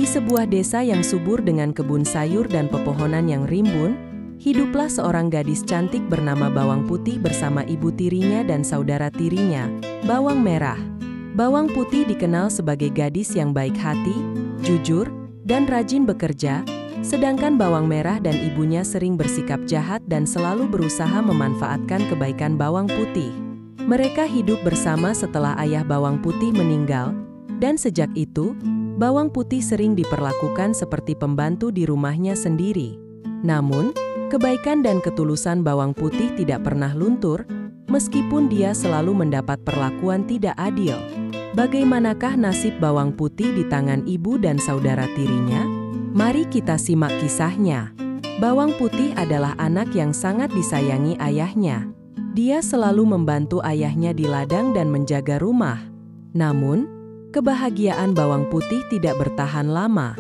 sebuah desa yang subur dengan kebun sayur dan pepohonan yang rimbun, hiduplah seorang gadis cantik bernama Bawang Putih bersama ibu tirinya dan saudara tirinya, Bawang Merah. Bawang Putih dikenal sebagai gadis yang baik hati, jujur, dan rajin bekerja, sedangkan Bawang Merah dan ibunya sering bersikap jahat dan selalu berusaha memanfaatkan kebaikan Bawang Putih. Mereka hidup bersama setelah ayah Bawang Putih meninggal, dan sejak itu, Bawang Putih sering diperlakukan seperti pembantu di rumahnya sendiri. Namun, kebaikan dan ketulusan Bawang Putih tidak pernah luntur, meskipun dia selalu mendapat perlakuan tidak adil. Bagaimanakah nasib Bawang Putih di tangan ibu dan saudara tirinya? Mari kita simak kisahnya. Bawang Putih adalah anak yang sangat disayangi ayahnya. Dia selalu membantu ayahnya di ladang dan menjaga rumah. Namun, kebahagiaan Bawang Putih tidak bertahan lama.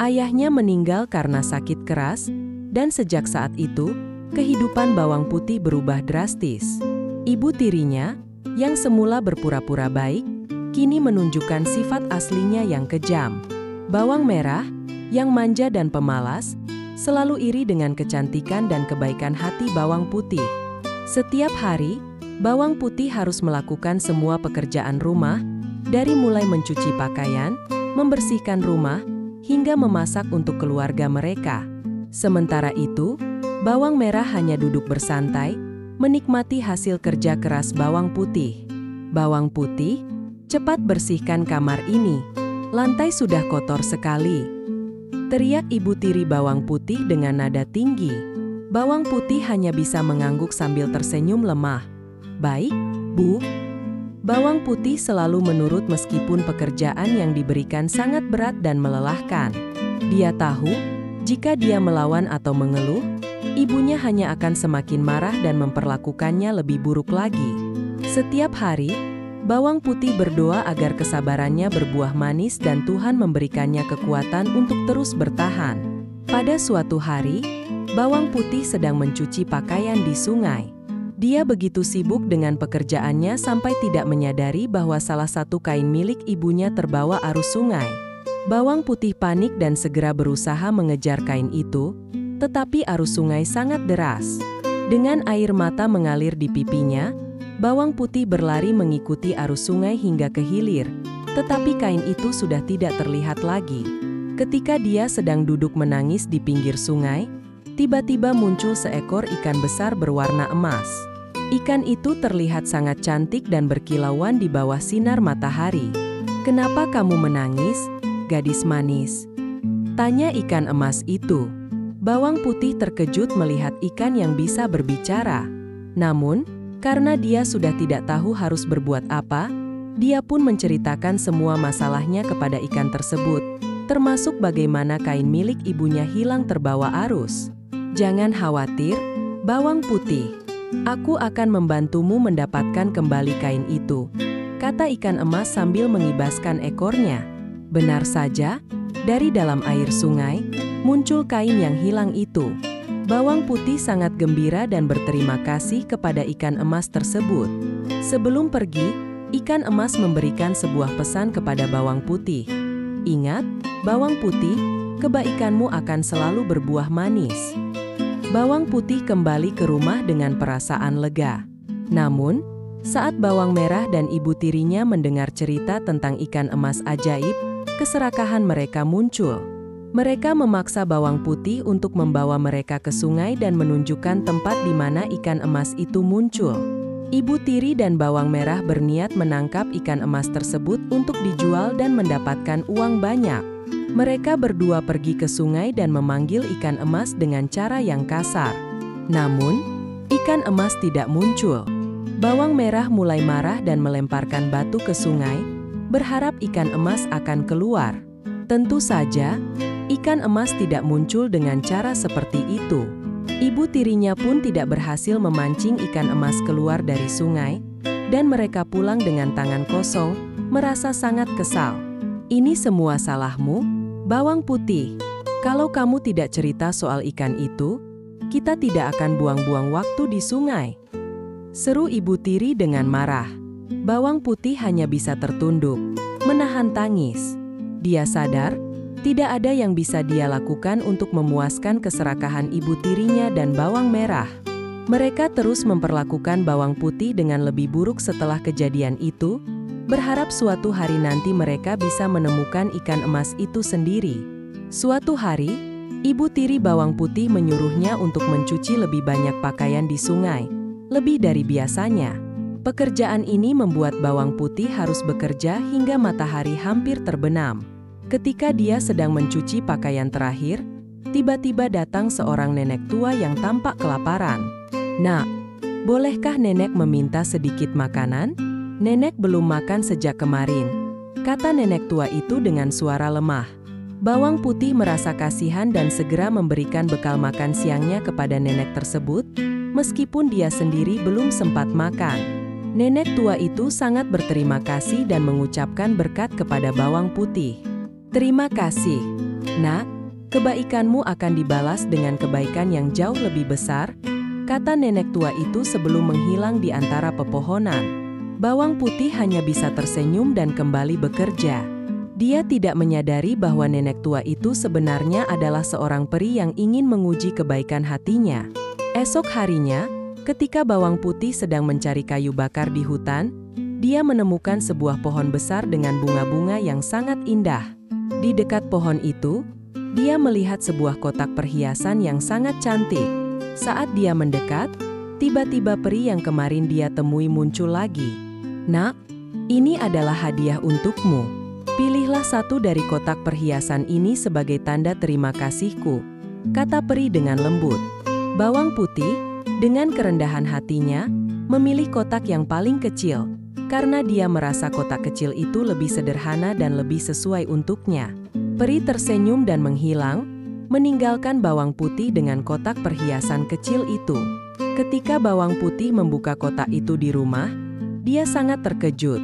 Ayahnya meninggal karena sakit keras, dan sejak saat itu, kehidupan Bawang Putih berubah drastis. Ibu tirinya, yang semula berpura-pura baik, kini menunjukkan sifat aslinya yang kejam. Bawang Merah, yang manja dan pemalas, selalu iri dengan kecantikan dan kebaikan hati Bawang Putih. Setiap hari, Bawang Putih harus melakukan semua pekerjaan rumah, dari mulai mencuci pakaian, membersihkan rumah, hingga memasak untuk keluarga mereka. Sementara itu, Bawang Merah hanya duduk bersantai, menikmati hasil kerja keras Bawang Putih. Bawang Putih, cepat bersihkan kamar ini. Lantai sudah kotor sekali. Teriak ibu tiri Bawang Putih dengan nada tinggi. Bawang Putih hanya bisa mengangguk sambil tersenyum lemah. Baik, Bu. Bawang Putih selalu menurut meskipun pekerjaan yang diberikan sangat berat dan melelahkan. Dia tahu, jika dia melawan atau mengeluh, ibunya hanya akan semakin marah dan memperlakukannya lebih buruk lagi. Setiap hari, Bawang Putih berdoa agar kesabarannya berbuah manis dan Tuhan memberikannya kekuatan untuk terus bertahan. Pada suatu hari, Bawang Putih sedang mencuci pakaian di sungai. Dia begitu sibuk dengan pekerjaannya sampai tidak menyadari bahwa salah satu kain milik ibunya terbawa arus sungai. Bawang Putih panik dan segera berusaha mengejar kain itu, tetapi arus sungai sangat deras. Dengan air mata mengalir di pipinya, Bawang Putih berlari mengikuti arus sungai hingga ke hilir, tetapi kain itu sudah tidak terlihat lagi. Ketika dia sedang duduk menangis di pinggir sungai, tiba-tiba muncul seekor ikan besar berwarna emas. Ikan itu terlihat sangat cantik dan berkilauan di bawah sinar matahari. "Kenapa kamu menangis, gadis manis?" tanya ikan emas itu. Bawang Putih terkejut melihat ikan yang bisa berbicara. Namun, karena dia sudah tidak tahu harus berbuat apa, dia pun menceritakan semua masalahnya kepada ikan tersebut, termasuk bagaimana kain milik ibunya hilang terbawa arus. "Jangan khawatir, Bawang Putih. Aku akan membantumu mendapatkan kembali kain itu," kata ikan emas sambil mengibaskan ekornya. Benar saja, dari dalam air sungai, muncul kain yang hilang itu. Bawang Putih sangat gembira dan berterima kasih kepada ikan emas tersebut. Sebelum pergi, ikan emas memberikan sebuah pesan kepada Bawang Putih. "Ingat, Bawang Putih, kebaikanmu akan selalu berbuah manis." Bawang Putih kembali ke rumah dengan perasaan lega. Namun, saat Bawang Merah dan ibu tirinya mendengar cerita tentang ikan emas ajaib, keserakahan mereka muncul. Mereka memaksa Bawang Putih untuk membawa mereka ke sungai dan menunjukkan tempat di mana ikan emas itu muncul. Ibu tiri dan Bawang Merah berniat menangkap ikan emas tersebut untuk dijual dan mendapatkan uang banyak. Mereka berdua pergi ke sungai dan memanggil ikan emas dengan cara yang kasar. Namun, ikan emas tidak muncul. Bawang Merah mulai marah dan melemparkan batu ke sungai, berharap ikan emas akan keluar. Tentu saja, ikan emas tidak muncul dengan cara seperti itu. Ibu tirinya pun tidak berhasil memancing ikan emas keluar dari sungai, dan mereka pulang dengan tangan kosong, merasa sangat kesal. "Ini semua salahmu, Bawang Putih. Kalau kamu tidak cerita soal ikan itu, kita tidak akan buang-buang waktu di sungai," seru ibu tiri dengan marah. Bawang Putih hanya bisa tertunduk, menahan tangis. Dia sadar, Tidak ada yang bisa dia lakukan untuk memuaskan keserakahan ibu tirinya dan bawang merah. Mereka terus memperlakukan bawang putih dengan lebih buruk setelah kejadian itu, berharap suatu hari nanti mereka bisa menemukan ikan emas itu sendiri. Suatu hari, ibu tiri bawang putih menyuruhnya untuk mencuci lebih banyak pakaian di sungai, lebih dari biasanya. Pekerjaan ini membuat bawang putih harus bekerja hingga matahari hampir terbenam. Ketika dia sedang mencuci pakaian terakhir, tiba-tiba datang seorang nenek tua yang tampak kelaparan. "Nak, bolehkah nenek meminta sedikit makanan? Nenek belum makan sejak kemarin," kata nenek tua itu dengan suara lemah. Bawang putih merasa kasihan dan segera memberikan bekal makan siangnya kepada nenek tersebut, meskipun dia sendiri belum sempat makan. Nenek tua itu sangat berterima kasih dan mengucapkan berkat kepada bawang putih. "Terima kasih, Nak. Kebaikanmu akan dibalas dengan kebaikan yang jauh lebih besar," kata nenek tua itu sebelum menghilang di antara pepohonan. Bawang putih hanya bisa tersenyum dan kembali bekerja. Dia tidak menyadari bahwa nenek tua itu sebenarnya adalah seorang peri yang ingin menguji kebaikan hatinya. Esok harinya, ketika bawang putih sedang mencari kayu bakar di hutan, dia menemukan sebuah pohon besar dengan bunga-bunga yang sangat indah. Di dekat pohon itu, dia melihat sebuah kotak perhiasan yang sangat cantik. Saat dia mendekat, tiba-tiba peri yang kemarin dia temui muncul lagi. "Nak, ini adalah hadiah untukmu. Pilihlah satu dari kotak perhiasan ini sebagai tanda terima kasihku," kata peri dengan lembut. Bawang putih, dengan kerendahan hatinya, memilih kotak yang paling kecil, karena dia merasa kotak kecil itu lebih sederhana dan lebih sesuai untuknya. Peri tersenyum dan menghilang, meninggalkan bawang putih dengan kotak perhiasan kecil itu. Ketika bawang putih membuka kotak itu di rumah, dia sangat terkejut.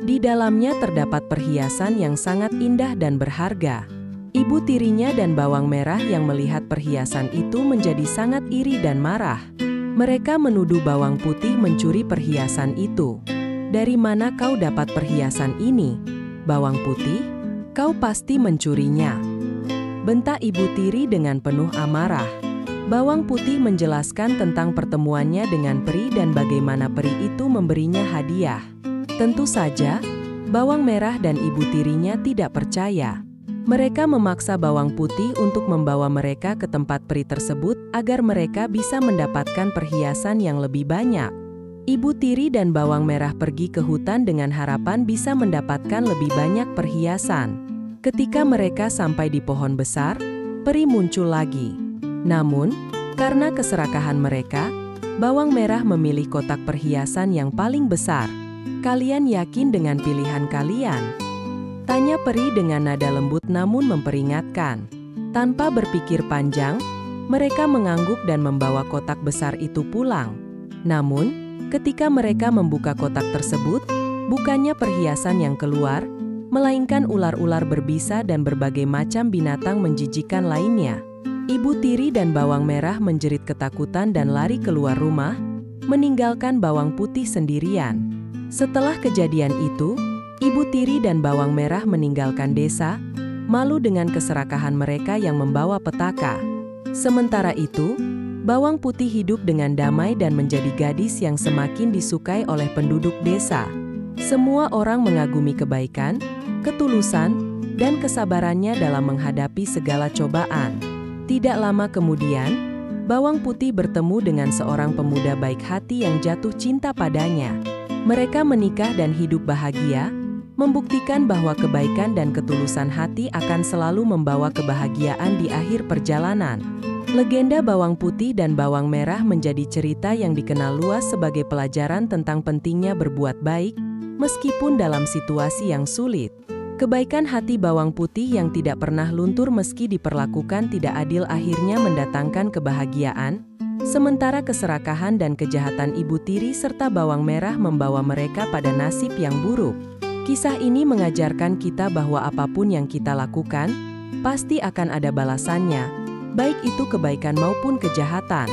Di dalamnya terdapat perhiasan yang sangat indah dan berharga. Ibu tirinya dan bawang merah yang melihat perhiasan itu menjadi sangat iri dan marah. Mereka menuduh bawang putih mencuri perhiasan itu. "Dari mana kau dapat perhiasan ini, bawang putih? Kau pasti mencurinya," bentak ibu tiri dengan penuh amarah. Bawang putih menjelaskan tentang pertemuannya dengan peri dan bagaimana peri itu memberinya hadiah. Tentu saja, bawang merah dan ibu tirinya tidak percaya. Mereka memaksa bawang putih untuk membawa mereka ke tempat peri tersebut agar mereka bisa mendapatkan perhiasan yang lebih banyak. Ibu tiri dan bawang merah pergi ke hutan dengan harapan bisa mendapatkan lebih banyak perhiasan. Ketika mereka sampai di pohon besar, peri muncul lagi. Namun, karena keserakahan mereka, bawang merah memilih kotak perhiasan yang paling besar. "Kalian yakin dengan pilihan kalian?" tanya peri dengan nada lembut namun memperingatkan. Tanpa berpikir panjang, mereka mengangguk dan membawa kotak besar itu pulang. Namun, ketika mereka membuka kotak tersebut, bukannya perhiasan yang keluar, melainkan ular-ular berbisa dan berbagai macam binatang menjijikan lainnya. Ibu tiri dan bawang merah menjerit ketakutan dan lari keluar rumah, meninggalkan bawang putih sendirian. Setelah kejadian itu, ibu tiri dan bawang merah meninggalkan desa, malu dengan keserakahan mereka yang membawa petaka. Sementara itu, bawang putih hidup dengan damai dan menjadi gadis yang semakin disukai oleh penduduk desa. Semua orang mengagumi kebaikan, ketulusan, dan kesabarannya dalam menghadapi segala cobaan. Tidak lama kemudian, bawang putih bertemu dengan seorang pemuda baik hati yang jatuh cinta padanya. Mereka menikah dan hidup bahagia, membuktikan bahwa kebaikan dan ketulusan hati akan selalu membawa kebahagiaan di akhir perjalanan. Legenda bawang putih dan bawang merah menjadi cerita yang dikenal luas sebagai pelajaran tentang pentingnya berbuat baik, meskipun dalam situasi yang sulit. Kebaikan hati bawang putih yang tidak pernah luntur meski diperlakukan tidak adil akhirnya mendatangkan kebahagiaan, sementara keserakahan dan kejahatan ibu tiri serta bawang merah membawa mereka pada nasib yang buruk. Kisah ini mengajarkan kita bahwa apapun yang kita lakukan, pasti akan ada balasannya, baik itu kebaikan maupun kejahatan.